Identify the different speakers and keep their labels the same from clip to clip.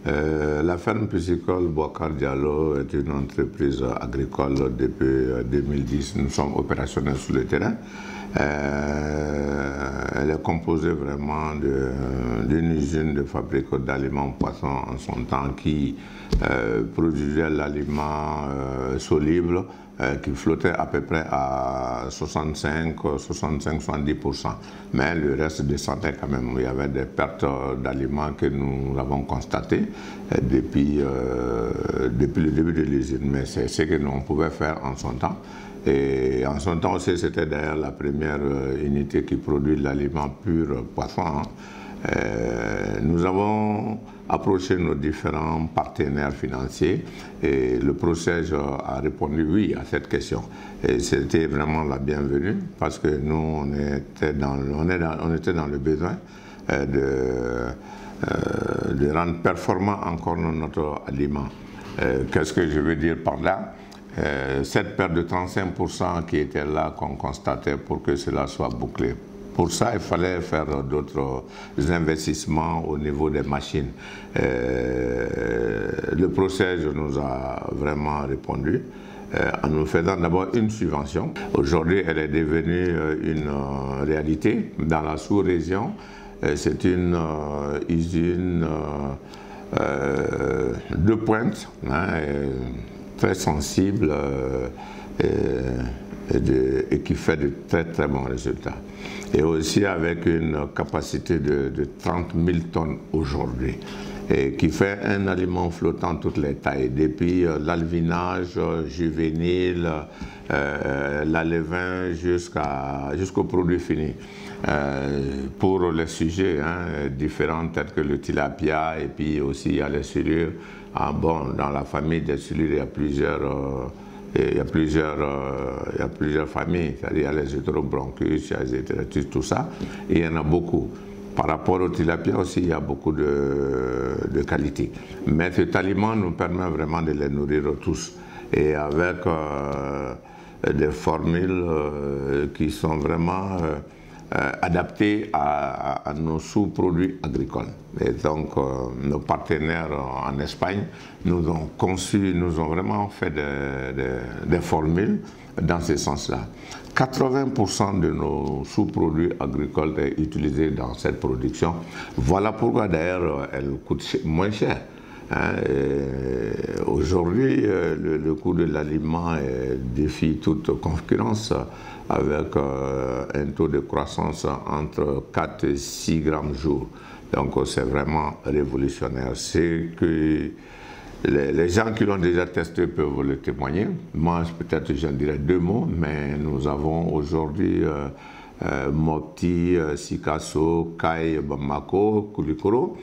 Speaker 1: La ferme piscicole Boubacar Diallo est une entreprise agricole depuis 2010. Nous sommes opérationnels sur le terrain. Elle est composée vraiment d'une usine de fabrique d'aliments poissons en son temps qui produisait l'aliment soluble qui flottait à peu près à 65-70%. Mais le reste descendait quand même. Il y avait des pertes d'aliments que nous avons constatées depuis le début de l'usine. Mais c'est ce que nous pouvait faire en son temps. Et en son temps aussi, c'était d'ailleurs la première unité qui produit l'aliment pur poisson. Nous avons approché nos différents partenaires financiers et le procès a répondu oui à cette question. Et c'était vraiment la bienvenue parce que nous, on était dans le besoin de rendre performant encore notre aliment. Qu'est-ce que je veux dire par là? Cette perte de 35% qui était là, qu'on constatait pour que cela soit bouclé. Pour ça, il fallait faire d'autres investissements au niveau des machines. Le procès nous a vraiment répondu en nous faisant d'abord une subvention. Aujourd'hui, elle est devenue une réalité dans la sous-région. C'est une usine de pointe, très sensible et qui fait de très très bons résultats. Et aussi avec une capacité de 30 000 tonnes aujourd'hui, et qui fait un aliment flottant toutes les tailles, depuis l'alvinage juvénile, l'alevin jusqu'au produit fini. Pour les sujets différents tels que le tilapia, et puis aussi il y a les silures. Bon, dans la famille des silures, il y a plusieurs familles, c'est-à-dire il y a les Heterobronchus, il y a les Heterotus, tout ça, et il y en a beaucoup. Par rapport au tilapia aussi, il y a beaucoup de qualité. Mais cet aliment nous permet vraiment de les nourrir tous, et avec des formules qui sont vraiment adaptés à nos sous-produits agricoles. Et donc, nos partenaires en Espagne nous ont vraiment fait des formules dans ce sens-là. 80% de nos sous-produits agricoles sont utilisés dans cette production. Voilà pourquoi d'ailleurs elle coûte moins cher. Aujourd'hui, le coût de l'aliment défie toute concurrence avec un taux de croissance entre 4 et 6 grammes jour. Donc c'est vraiment révolutionnaire. C'est que les gens qui l'ont déjà testé peuvent le témoigner. Moi, peut-être j'en dirais deux mots, mais nous avons aujourd'hui Mopti, Sikasso, Kai, Bamako, Koulikoro,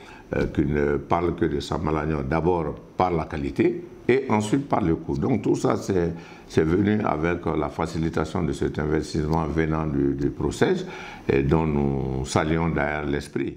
Speaker 1: qui ne parlent que de Samalagnon, d'abord par la qualité et ensuite par le coût. Donc tout ça, c'est venu avec la facilitation de cet investissement venant du process et dont nous saluons d'ailleurs l'esprit.